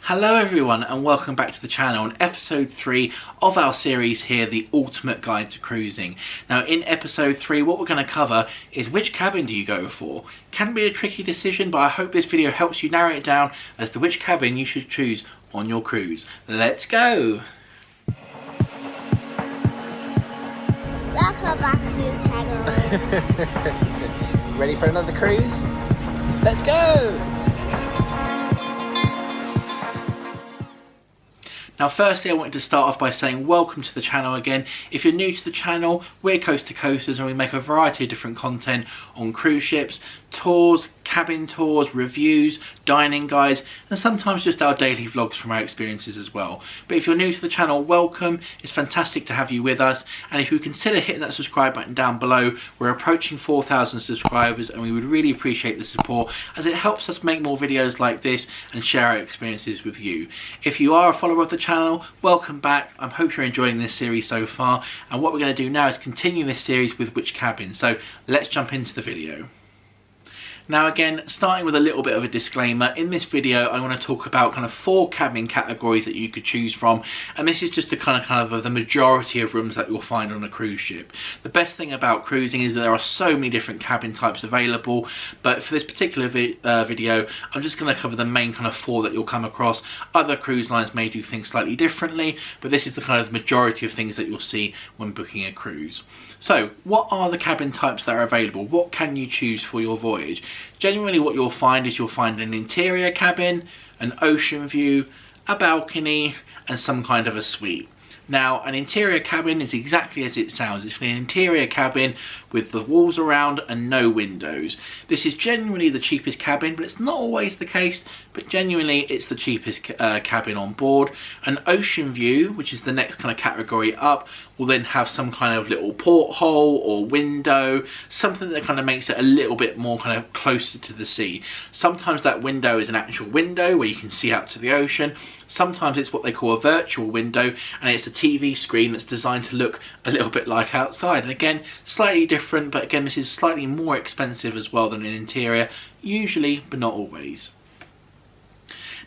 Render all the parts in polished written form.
Hello everyone and welcome back to the channel on episode 3 of our series here, The Ultimate Guide to Cruising. Now in episode 3 what we're going to cover is which cabin do you go for. Can be a tricky decision, but I hope this video helps you narrow it down as to which cabin you should choose on your cruise. Let's go! Welcome back to the channel. Ready for another cruise? Let's go! Now firstly I wanted to start off by saying welcome to the channel again. If you're new to the channel, we're Coast to Coasters and we make a variety of different content on cruise ships, tours, cabin tours, reviews, dining guides, and sometimes just our daily vlogs from our experiences as well. But if you're new to the channel, welcome. It's fantastic to have you with us, and if you consider hitting that subscribe button down below, we're approaching 4,000 subscribers and we would really appreciate the support as it helps us make more videos like this and share our experiences with you. If you are a follower of the channel, welcome back. I hope you're enjoying this series so far, and what we're going to do now is continue this series with which cabin. So let's jump into the video. Now again, starting with a little bit of a disclaimer, in this video I want to talk about kind of 4 cabin categories that you could choose from, and this is just the kind of the majority of rooms that you'll find on a cruise ship. The best thing about cruising is that there are so many different cabin types available, but for this particular video I'm just going to cover the main kind of 4 that you'll come across. Other cruise lines may do things slightly differently, but this is the kind of majority of things that you'll see when booking a cruise. So what are the cabin types that are available? What can you choose for your voyage? Generally what you'll find is you'll find an interior cabin, an ocean view, a balcony, and some kind of a suite. Now an interior cabin is exactly as it sounds. It's an interior cabin with the walls around and no windows. This is generally the cheapest cabin, but it's not always the case, but genuinely it's the cheapest cabin on board. An ocean view, which is the next kind of category up, will then have some kind of little porthole or window, something that kind of makes it a little bit more kind of closer to the sea. Sometimes that window is an actual window where you can see out to the ocean. Sometimes it's what they call a virtual window, and it's a TV screen that's designed to look a little bit like outside. And again, slightly different, but again this is slightly more expensive as well than an interior, usually but not always.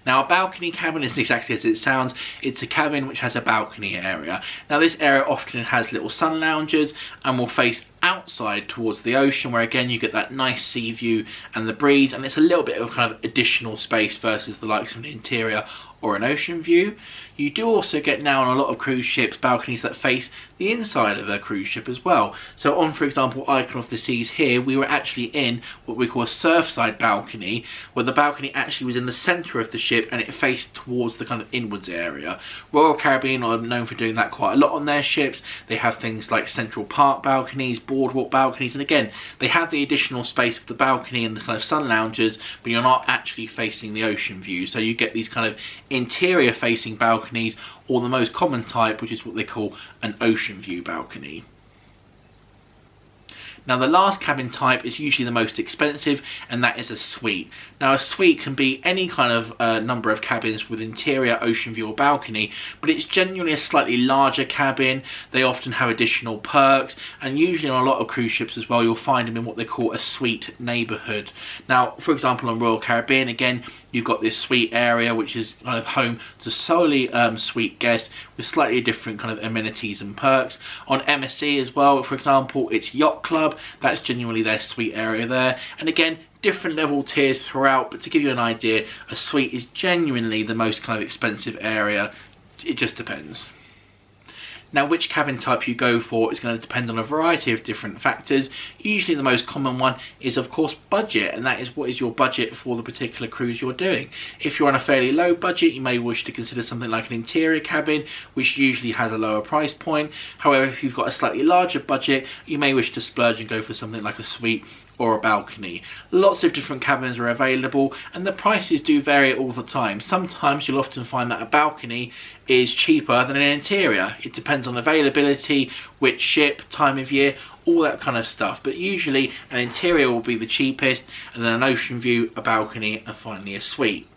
Now a balcony cabin is exactly as it sounds. It's a cabin which has a balcony area. Now this area often has little sun loungers and will face outside towards the ocean, where again you get that nice sea view and the breeze, and it's a little bit of kind of additional space versus the likes of an interior or an ocean view. You do also get now on a lot of cruise ships balconies that face the inside of a cruise ship as well. So on, for example, Icon of the Seas here, we were actually in what we call a surfside balcony, where the balcony actually was in the centre of the ship and it faced towards the kind of inwards area. Royal Caribbean are known for doing that quite a lot on their ships. They have things like Central Park balconies, boardwalk balconies, and again they have the additional space of the balcony and the kind of sun loungers, but you're not actually facing the ocean view. So you get these kind of interior facing balconies, or the most common type, which is what they call an ocean view balcony. Now the last cabin type is usually the most expensive, and that is a suite. Now a suite can be any kind of number of cabins with interior, ocean view or balcony, but it's genuinely a slightly larger cabin. They often have additional perks, and usually on a lot of cruise ships as well you'll find them in what they call a suite neighbourhood. Now for example on Royal Caribbean, again you've got this suite area which is kind of home to solely suite guests with slightly different kind of amenities and perks. On MSC as well, for example, it's Yacht Club. That's genuinely their suite area there, and again different level tiers throughout, but to give you an idea, a suite is genuinely the most kind of expensive area. It just depends. Now which cabin type you go for is going to depend on a variety of different factors. Usually the most common one is of course budget, and that is what is your budget for the particular cruise you're doing. If you're on a fairly low budget, you may wish to consider something like an interior cabin, which usually has a lower price point. However, if you've got a slightly larger budget, you may wish to splurge and go for something like a suite or a balcony. Lots of different cabins are available, and the prices do vary all the time. Sometimes you'll often find that a balcony is cheaper than an interior. It depends on availability, which ship, time of year, all that kind of stuff, but usually an interior will be the cheapest, and then an ocean view, a balcony, and finally a suite.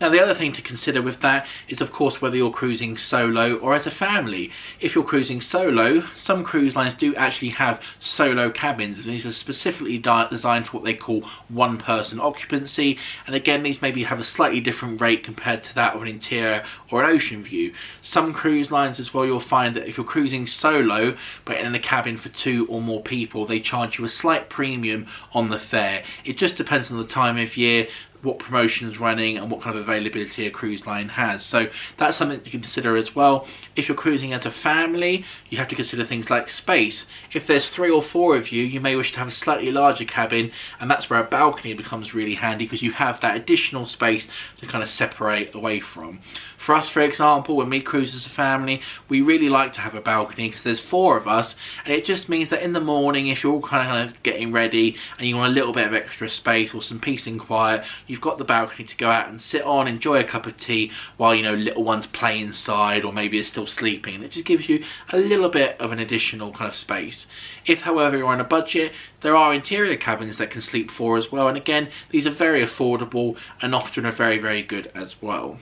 Now the other thing to consider with that is of course whether you're cruising solo or as a family. If you're cruising solo, some cruise lines do actually have solo cabins. These are specifically designed for what they call one person occupancy, and again these maybe have a slightly different rate compared to that of an interior or an ocean view. Some cruise lines as well, you'll find that if you're cruising solo but in a cabin for 2 or more people, they charge you a slight premium on the fare. It just depends on the time of year, what promotion's running and what kind of availability a cruise line has. So that's something to consider as well. If you're cruising as a family, you have to consider things like space. If there's 3 or 4 of you, you may wish to have a slightly larger cabin, and that's where a balcony becomes really handy because you have that additional space to kind of separate away from. For us, for example, when we cruise as a family, we really like to have a balcony because there's 4 of us, and it just means that in the morning, if you're all kind of getting ready and you want a little bit of extra space or some peace and quiet, you've got the balcony to go out and sit on, enjoy a cup of tea while, you know, little ones play inside or maybe are still sleeping, and it just gives you a little bit of an additional kind of space. If, however, you're on a budget, there are interior cabins that can sleep 4 as well, and again, these are very affordable and often are very, very good as well.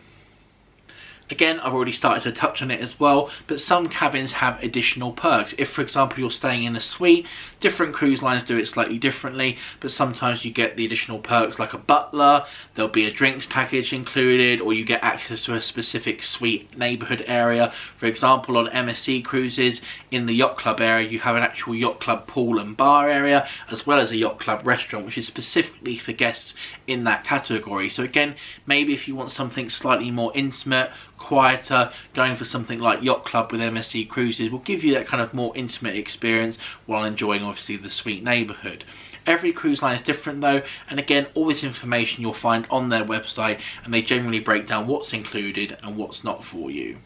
Again, I've already started to touch on it as well, but some cabins have additional perks. If, for example, you're staying in a suite, different cruise lines do it slightly differently, but sometimes you get the additional perks like a butler, there'll be a drinks package included, or you get access to a specific suite neighbourhood area. For example, on MSC cruises, in the yacht club area, you have an actual yacht club pool and bar area, as well as a yacht club restaurant, which is specifically for guests in that category. So again, maybe if you want something slightly more intimate, quieter, going for something like Yacht Club with MSC Cruises will give you that kind of more intimate experience while enjoying obviously the suite neighbourhood. Every cruise line is different though, and again all this information you'll find on their website, and they generally break down what's included and what's not for you.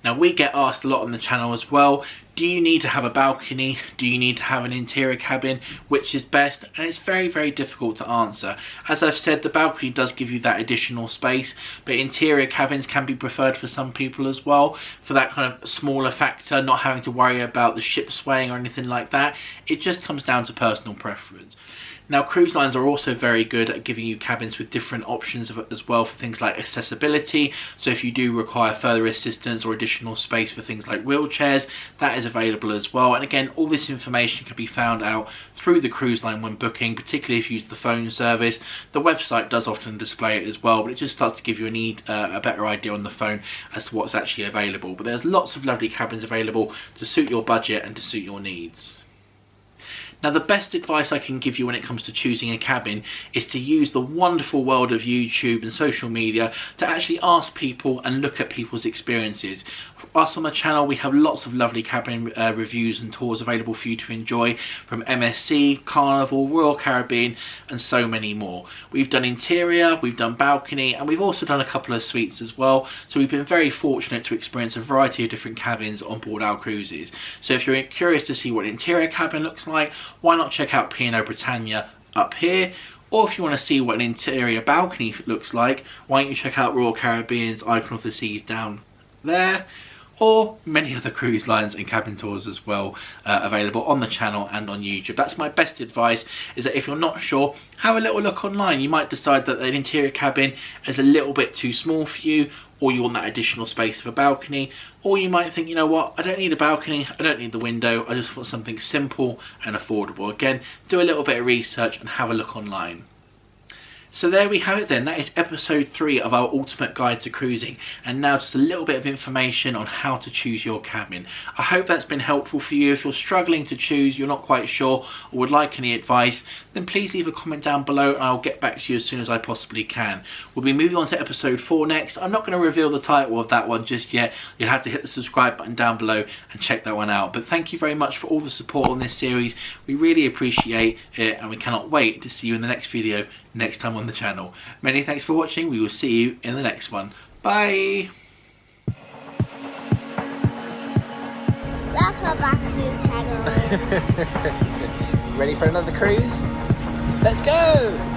Now we get asked a lot on the channel as well, do you need to have a balcony? Do you need to have an interior cabin? Which is best? And it's very, very difficult to answer. As I've said, the balcony does give you that additional space, but interior cabins can be preferred for some people as well, for that kind of smaller factor, not having to worry about the ship swaying or anything like that. It just comes down to personal preference. Now cruise lines are also very good at giving you cabins with different options as well for things like accessibility. So if you do require further assistance or additional space for things like wheelchairs, that is available as well. And again, all this information can be found out through the cruise line when booking, particularly if you use the phone service. The website does often display it as well, but it just starts to give you a better idea on the phone as to what's actually available. But there's lots of lovely cabins available to suit your budget and to suit your needs. Now the best advice I can give you when it comes to choosing a cabin is to use the wonderful world of YouTube and social media to actually ask people and look at people's experiences. For us on the channel, we have lots of lovely cabin reviews and tours available for you to enjoy from MSC, Carnival, Royal Caribbean and so many more. We've done interior, we've done balcony, and we've also done a couple of suites as well. So we've been very fortunate to experience a variety of different cabins on board our cruises. So if you're curious to see what an interior cabin looks like, why not check out P&O Britannia up here? Or if you want to see what an interior balcony looks like, why don't you check out Royal Caribbean's Icon of the Seas down there? Or many other cruise lines and cabin tours as well available on the channel and on YouTube. That's my best advice, is that if you're not sure, have a little look online. You might decide that an interior cabin is a little bit too small for you, or you want that additional space of a balcony, or you might think, you know what, I don't need a balcony, I don't need the window, I just want something simple and affordable. Again, do a little bit of research and have a look online. So there we have it then, that is episode 3 of our ultimate guide to cruising, and now just a little bit of information on how to choose your cabin. I hope that's been helpful for you. If you're struggling to choose, you're not quite sure, or would like any advice, then please leave a comment down below and I'll get back to you as soon as I possibly can. We'll be moving on to episode 4 next. I'm not going to reveal the title of that one just yet. You'll have to hit the subscribe button down below and check that one out. But thank you very much for all the support on this series. We really appreciate it, and we cannot wait to see you in the next video next time on the channel. Many thanks for watching. We will see you in the next one. Bye. Welcome back to the channel. Ready for another cruise? Let's go!